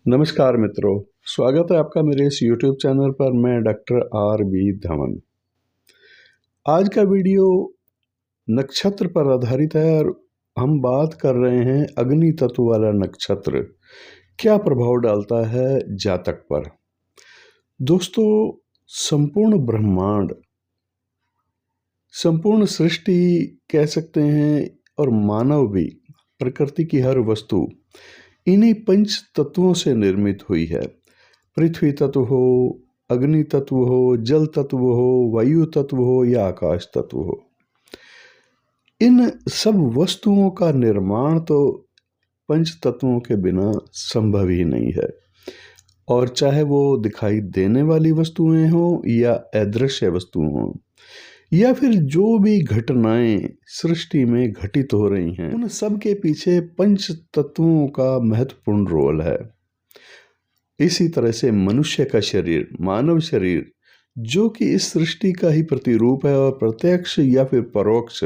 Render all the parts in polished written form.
नमस्कार मित्रों, स्वागत है आपका मेरे इस YouTube चैनल पर। मैं डॉक्टर R.B. धवन। आज का वीडियो नक्षत्र पर आधारित है और हम बात कर रहे हैं अग्नि तत्व वाला नक्षत्र क्या प्रभाव डालता है जातक पर। दोस्तों, संपूर्ण ब्रह्मांड, संपूर्ण सृष्टि कह सकते हैं और मानव भी, प्रकृति की हर वस्तु इन्हीं पंच तत्वों से निर्मित हुई है। पृथ्वी तत्व हो, अग्नि तत्व हो, जल तत्व हो, वायु तत्व हो या आकाश तत्व हो, इन सब वस्तुओं का निर्माण तो पंच तत्वों के बिना संभव ही नहीं है। और चाहे वो दिखाई देने वाली वस्तुएं हों या अदृश्य वस्तुएं हों, या फिर जो भी घटनाएं सृष्टि में घटित हो रही हैं, उन सब के पीछे पंच तत्वों का महत्वपूर्ण रोल है। इसी तरह से मनुष्य का शरीर, मानव शरीर, जो कि इस सृष्टि का ही प्रतिरूप है और प्रत्यक्ष या फिर परोक्ष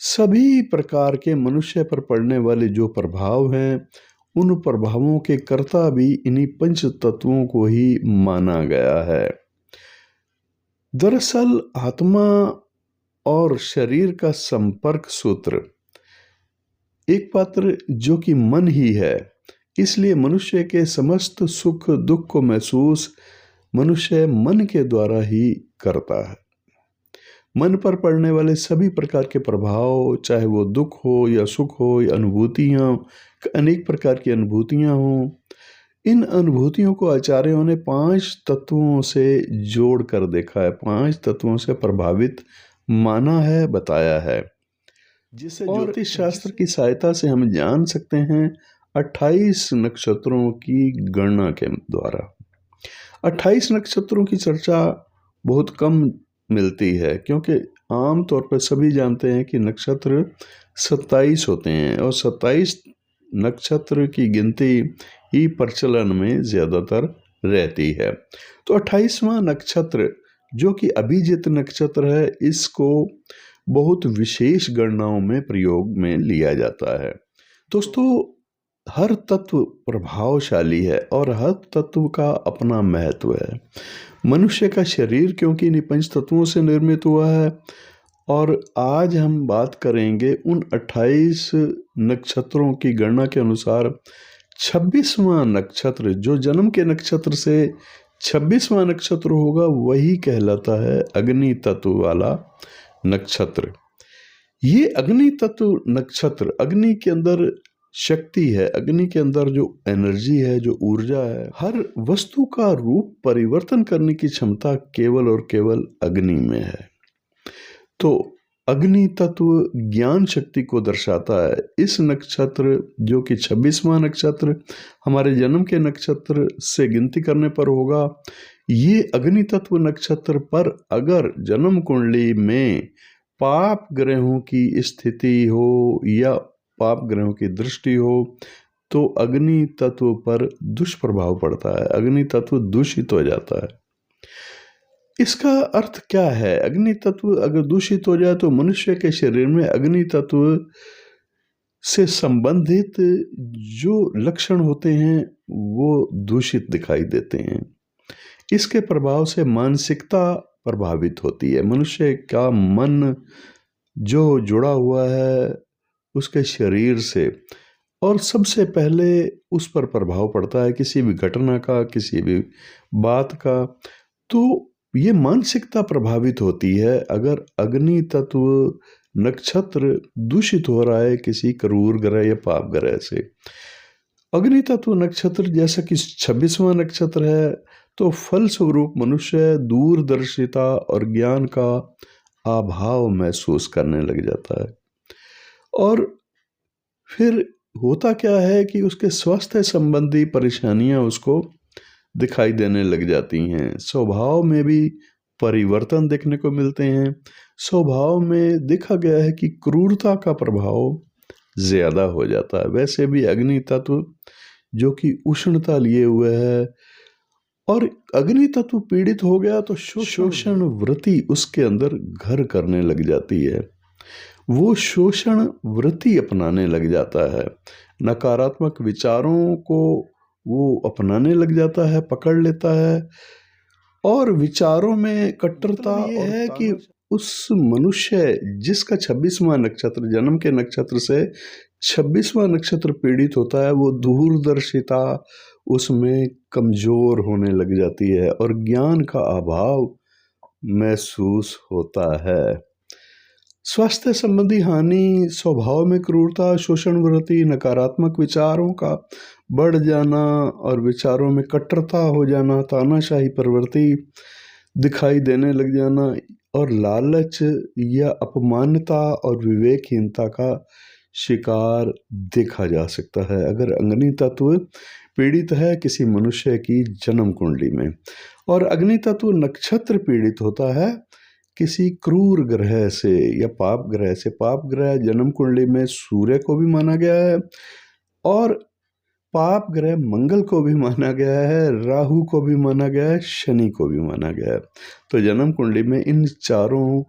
सभी प्रकार के मनुष्य पर पड़ने वाले जो प्रभाव हैं, उन प्रभावों के कर्ता भी इन्हीं पंच तत्वों को ही माना गया है। दरअसल आत्मा और शरीर का संपर्क सूत्र एक पात्र जो कि मन ही है, इसलिए मनुष्य के समस्त सुख दुख को महसूस मनुष्य मन के द्वारा ही करता है। मन पर पड़ने वाले सभी प्रकार के प्रभाव, चाहे वो दुख हो या सुख हो या अनुभूतियाँ, अनेक प्रकार की अनुभूतियाँ हों, इन अनुभूतियों को आचार्यों ने 5 तत्वों से जोड़ कर देखा है, 5 तत्वों से प्रभावित माना है, बताया है, जिसे ज्योतिष शास्त्र की सहायता से हम जान सकते हैं 28 नक्षत्रों की गणना के द्वारा। 28 नक्षत्रों की चर्चा बहुत कम मिलती है, क्योंकि आम तौर पर सभी जानते हैं कि नक्षत्र 27 होते हैं और 27 नक्षत्र की गिनती ही प्रचलन में ज़्यादातर रहती है। तो 28वां नक्षत्र जो कि अभिजित नक्षत्र है, इसको बहुत विशेष गणनाओं में प्रयोग में लिया जाता है। दोस्तों, हर तत्व प्रभावशाली है और हर तत्व का अपना महत्व है। मनुष्य का शरीर क्योंकि इन पंच तत्वों से निर्मित हुआ है, और आज हम बात करेंगे उन 28 नक्षत्रों की गणना के अनुसार 26वां नक्षत्र, जो जन्म के नक्षत्र से 26वां नक्षत्र होगा, वही कहलाता है अग्नि तत्व वाला नक्षत्र। ये अग्नि तत्व नक्षत्र, अग्नि के अंदर शक्ति है, अग्नि के अंदर जो एनर्जी है, जो ऊर्जा है, हर वस्तु का रूप परिवर्तन करने की क्षमता केवल और केवल अग्नि में है। तो अग्नि तत्व ज्ञान शक्ति को दर्शाता है। इस नक्षत्र जो कि 26वां नक्षत्र हमारे जन्म के नक्षत्र से गिनती करने पर होगा, ये अग्नि तत्व नक्षत्र पर अगर जन्म कुंडली में पाप ग्रहों की स्थिति हो या पाप ग्रहों की दृष्टि हो, तो अग्नि तत्व पर दुष्प्रभाव पड़ता है, अग्नि तत्व दूषित हो जाता है। इसका अर्थ क्या है? अग्नि तत्व अगर दूषित हो जाए तो मनुष्य के शरीर में अग्नि तत्व से संबंधित जो लक्षण होते हैं वो दूषित दिखाई देते हैं। इसके प्रभाव से मानसिकता प्रभावित होती है। मनुष्य का मन जो जुड़ा हुआ है उसके शरीर से, और सबसे पहले उस पर प्रभाव पड़ता है किसी भी घटना का, किसी भी बात का, तो ये मानसिकता प्रभावित होती है अगर अग्नि तत्व नक्षत्र दूषित हो रहा है किसी क्रूर ग्रह या पाप ग्रह से। अग्नि तत्व नक्षत्र जैसा कि 26वां नक्षत्र है, तो फलस्वरूप मनुष्य दूरदर्शिता और ज्ञान का अभाव महसूस करने लग जाता है। और फिर होता क्या है कि उसके स्वास्थ्य संबंधी परेशानियां उसको दिखाई देने लग जाती हैं। स्वभाव में भी परिवर्तन देखने को मिलते हैं। स्वभाव में देखा गया है कि क्रूरता का प्रभाव ज़्यादा हो जाता है। वैसे भी अग्नि तत्व जो कि उष्णता लिए हुए है, और अग्नि तत्व पीड़ित हो गया तो शोषण वृत्ति उसके अंदर घर करने लग जाती है। वो शोषण वृत्ति अपनाने लग जाता है। नकारात्मक विचारों को वो अपनाने लग जाता है, पकड़ लेता है। और विचारों में कट्टरता ये है कि उस मनुष्य जिसका 26वां नक्षत्र, जन्म के नक्षत्र से 26वां नक्षत्र पीड़ित होता है, वो दूरदर्शिता उसमें कमजोर होने लग जाती है और ज्ञान का अभाव महसूस होता है। स्वास्थ्य संबंधी हानि, स्वभाव में क्रूरता, शोषण वृत्ति, नकारात्मक विचारों का बढ़ जाना और विचारों में कट्टरता हो जाना, तानाशाही प्रवृत्ति दिखाई देने लग जाना और लालच या अपमानता और विवेकहीनता का शिकार देखा जा सकता है अगर अग्नि तत्व पीड़ित है किसी मनुष्य की जन्म कुंडली में। और अग्नि तत्व नक्षत्र पीड़ित होता है किसी क्रूर ग्रह से या पाप ग्रह से। पाप ग्रह जन्म कुंडली में सूर्य को भी माना गया है और पाप ग्रह मंगल को भी माना गया है, राहु को भी माना गया है, शनि को भी माना गया है। तो जन्म कुंडली में इन चारों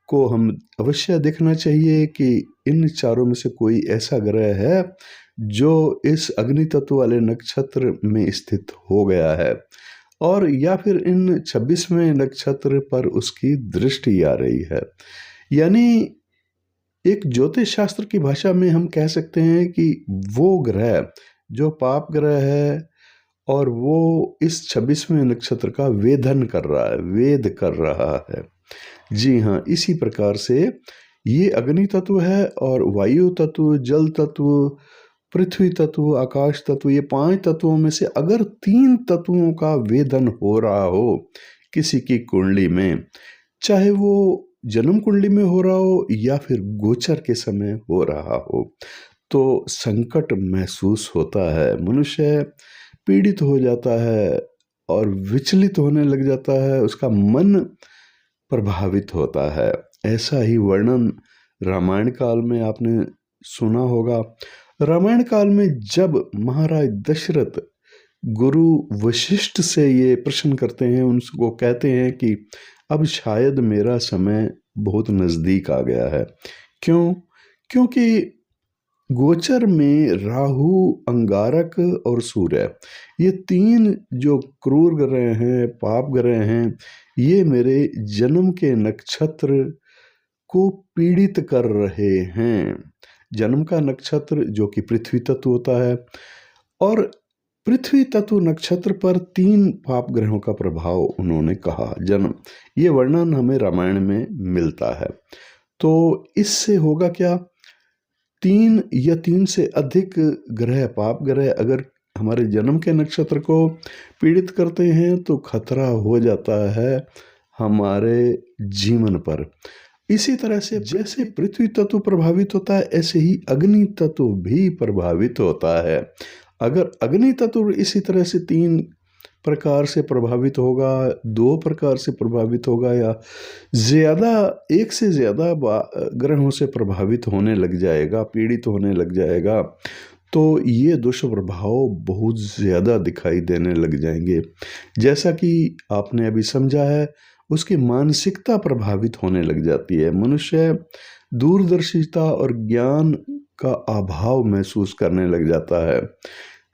को हम अवश्य देखना चाहिए कि इन चारों में से कोई ऐसा ग्रह है जो इस अग्नि तत्व वाले नक्षत्र में स्थित हो गया है और या फिर इन 26वें नक्षत्र पर उसकी दृष्टि आ रही है। यानी एक ज्योतिष शास्त्र की भाषा में हम कह सकते हैं कि वो ग्रह जो पाप ग्रह है और वो इस 26वें नक्षत्र का वेधन कर रहा है, वेद कर रहा है। जी हाँ, इसी प्रकार से ये अग्नि तत्व है और वायु तत्व, जल तत्व, पृथ्वी तत्व, आकाश तत्व, ये 5 तत्वों में से अगर 3 तत्वों का वेधन हो रहा हो किसी की कुंडली में, चाहे वो जन्म कुंडली में हो रहा हो या फिर गोचर के समय हो रहा हो, तो संकट महसूस होता है, मनुष्य पीड़ित हो जाता है और विचलित होने लग जाता है, उसका मन प्रभावित होता है। ऐसा ही वर्णन रामायण काल में आपने सुना होगा। रामायण काल में जब महाराज दशरथ गुरु वशिष्ठ से ये प्रश्न करते हैं, उनको कहते हैं कि अब शायद मेरा समय बहुत नज़दीक आ गया है। क्यों? क्योंकि गोचर में राहु, अंगारक और सूर्य, ये 3 जो क्रूर ग्रह हैं, पाप ग्रह हैं, ये मेरे जन्म के नक्षत्र को पीड़ित कर रहे हैं। जन्म का नक्षत्र जो कि पृथ्वी तत्व होता है और पृथ्वी तत्व नक्षत्र पर 3 पाप ग्रहों का प्रभाव उन्होंने कहा। जन्म, ये वर्णन हमें रामायण में मिलता है। तो इससे होगा क्या, 3 या 3 से अधिक ग्रह, पाप ग्रह अगर हमारे जन्म के नक्षत्र को पीड़ित करते हैं तो खतरा हो जाता है हमारे जीवन पर। इसी तरह से जैसे पृथ्वी तत्व प्रभावित होता है, ऐसे ही अग्नि तत्व भी प्रभावित होता है। अगर अग्नि तत्व इसी तरह से 3 प्रकार से प्रभावित होगा, 2 प्रकार से प्रभावित होगा या ज़्यादा, एक से ज़्यादा ग्रहों से प्रभावित होने लग जाएगा, पीड़ित होने लग जाएगा, तो ये दुष्प्रभाव बहुत ज़्यादा दिखाई देने लग जाएंगे। जैसा कि आपने अभी समझा है, उसकी मानसिकता प्रभावित होने लग जाती है। मनुष्य दूरदर्शिता और ज्ञान का अभाव महसूस करने लग जाता है।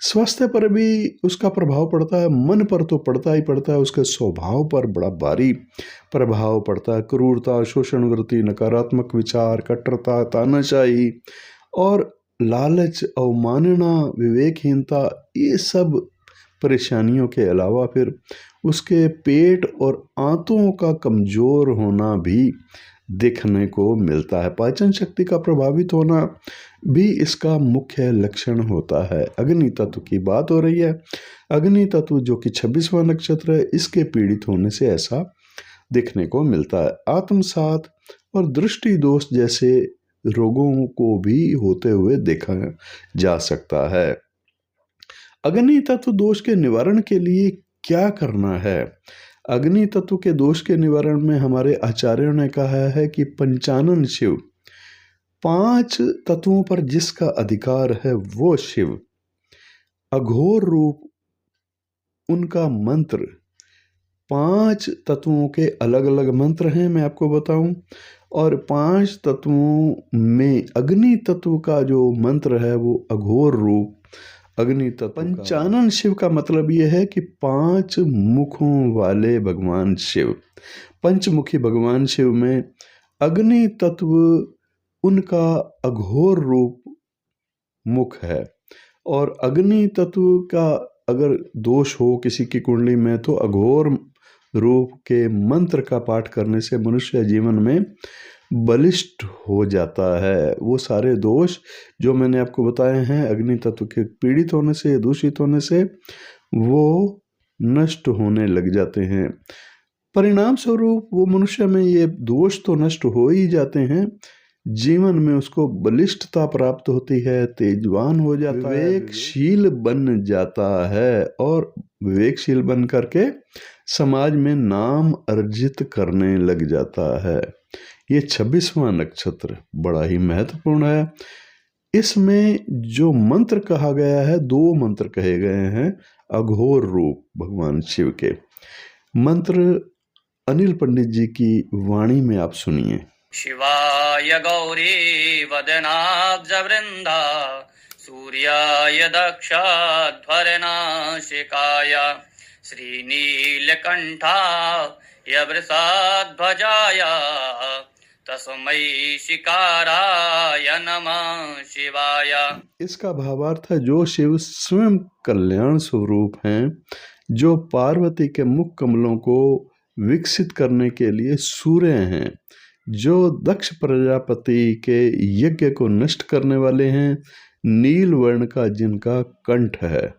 स्वास्थ्य पर भी उसका प्रभाव पड़ता है, मन पर तो पड़ता ही पड़ता है, उसके स्वभाव पर बड़ा भारी प्रभाव पड़ता है। क्रूरता, शोषण वृत्ति, नकारात्मक विचार, कट्टरता, तानाशाही और लालच, अवमानना, विवेकहीनता, ये सब परेशानियों के अलावा फिर उसके पेट और आंतों का कमज़ोर होना भी देखने को मिलता है। पाचन शक्ति का प्रभावित होना भी इसका मुख्य लक्षण होता है। अग्नि तत्व की बात हो रही है। अग्नि तत्व जो कि 26वां नक्षत्र है, इसके पीड़ित होने से ऐसा देखने को मिलता है। आत्मसात और दृष्टि दोष जैसे रोगों को भी होते हुए देखा जा सकता है। अग्नि तत्व दोष के निवारण के लिए क्या करना है? अग्नि तत्व के दोष के निवारण में हमारे आचार्यों ने कहा है कि पंचानन शिव, 5 तत्वों पर जिसका अधिकार है वो शिव, अघोर रूप उनका मंत्र, 5 तत्वों के अलग अलग मंत्र हैं, मैं आपको बताऊं, और 5 तत्वों में अग्नि तत्व का जो मंत्र है वो अघोर रूप, अग्नि तत्व। पंचानन शिव का मतलब यह है कि 5 मुखों वाले भगवान शिव। पंचमुखी भगवान शिव में अग्नि तत्व उनका अघोर रूप मुख है। और अग्नि तत्व का अगर दोष हो किसी की कुंडली में तो अघोर रूप के मंत्र का पाठ करने से मनुष्य जीवन में बलिष्ठ हो जाता है। वो सारे दोष जो मैंने आपको बताए हैं अग्नि तत्व के पीड़ित होने से, दूषित होने से, वो नष्ट होने लग जाते हैं। परिणाम स्वरूप वो मनुष्य में ये दोष तो नष्ट हो ही जाते हैं, जीवन में उसको बलिष्ठता प्राप्त होती है, तेजवान हो जाता है, विवेकशील बन जाता है और विवेकशील बन करके समाज में नाम अर्जित करने लग जाता है। ये 26वां नक्षत्र बड़ा ही महत्वपूर्ण है। इसमें जो मंत्र कहा गया है, 2 मंत्र कहे गए हैं अघोर रूप भगवान शिव के। मंत्र अनिल पंडित जी की वाणी में आप सुनिए। शिवाय गौरी वदनाब्ज वृंदा सूर्याय दक्षध्वरनाशिकाय श्रीनीलकंठाय वृषध्वजाय तस्मै शिकाराय नमः शिवाय। इसका भावार्थ है जो शिव स्वयं कल्याण स्वरूप हैं, जो पार्वती के मुख कमलों को विकसित करने के लिए सूर्य हैं, जो दक्ष प्रजापति के यज्ञ को नष्ट करने वाले हैं, नील वर्ण का जिनका कंठ है,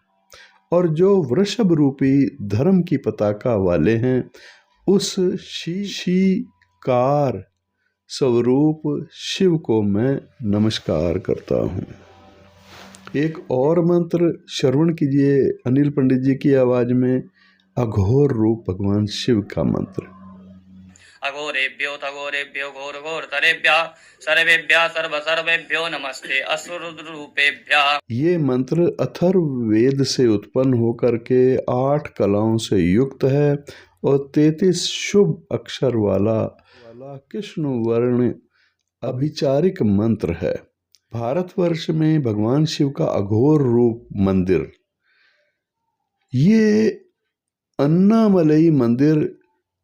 और जो वृषभ रूपी धर्म की पताका वाले हैं, उस शिकार स्वरूप शिव को मैं नमस्कार करता हूँ। एक और मंत्र श्रवण कीजिए अनिल पंडित जी की आवाज में, अघोर रूप भगवान शिव का मंत्र। अघोरेभ्यो तघोरेभ्यो घोर घोर तरेभ्यः सर्वेभ्यः सर्व सर्वेभ्यो नमस्ते असुररूपेभ्यः। ये मंत्र अथर्ववेद से उत्पन्न होकर के 8 कलाओं से युक्त है और 33 शुभ अक्षर वाला कृष्ण वर्ण अभिचारिक मंत्र है। भारतवर्ष में भगवान शिव का अघोर रूप मंदिर, ये अन्नामलई मंदिर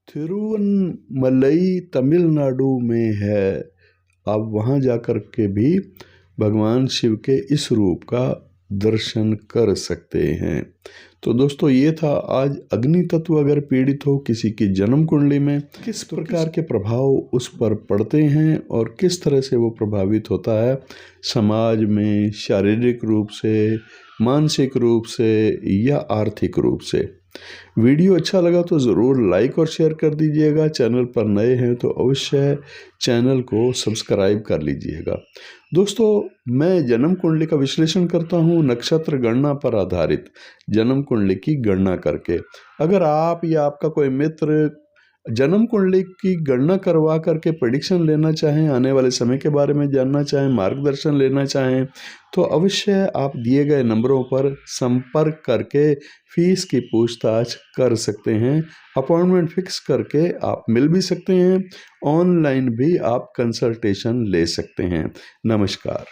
तिरुवन्नमलई तमिलनाडु में है। आप वहाँ जाकर के भी भगवान शिव के इस रूप का दर्शन कर सकते हैं। तो दोस्तों ये था आज अग्नि तत्व अगर पीड़ित हो किसी की जन्म कुंडली में, किस प्रकार के प्रभाव उस पर पड़ते हैं और किस तरह से वो प्रभावित होता है समाज में, शारीरिक रूप से, मानसिक रूप से या आर्थिक रूप से। वीडियो अच्छा लगा तो ज़रूर लाइक और शेयर कर दीजिएगा। चैनल पर नए हैं तो अवश्य चैनल को सब्सक्राइब कर लीजिएगा। दोस्तों मैं जन्म कुंडली का विश्लेषण करता हूँ नक्षत्र गणना पर आधारित, जन्म कुंडली की गणना करके। अगर आप या आपका कोई मित्र जन्म कुंडली की गणना करवा करके प्रेडिक्शन लेना चाहें, आने वाले समय के बारे में जानना चाहें, मार्गदर्शन लेना चाहें, तो अवश्य आप दिए गए नंबरों पर संपर्क करके फीस की पूछताछ कर सकते हैं। अपॉइंटमेंट फिक्स करके आप मिल भी सकते हैं, ऑनलाइन भी आप कंसल्टेशन ले सकते हैं। नमस्कार।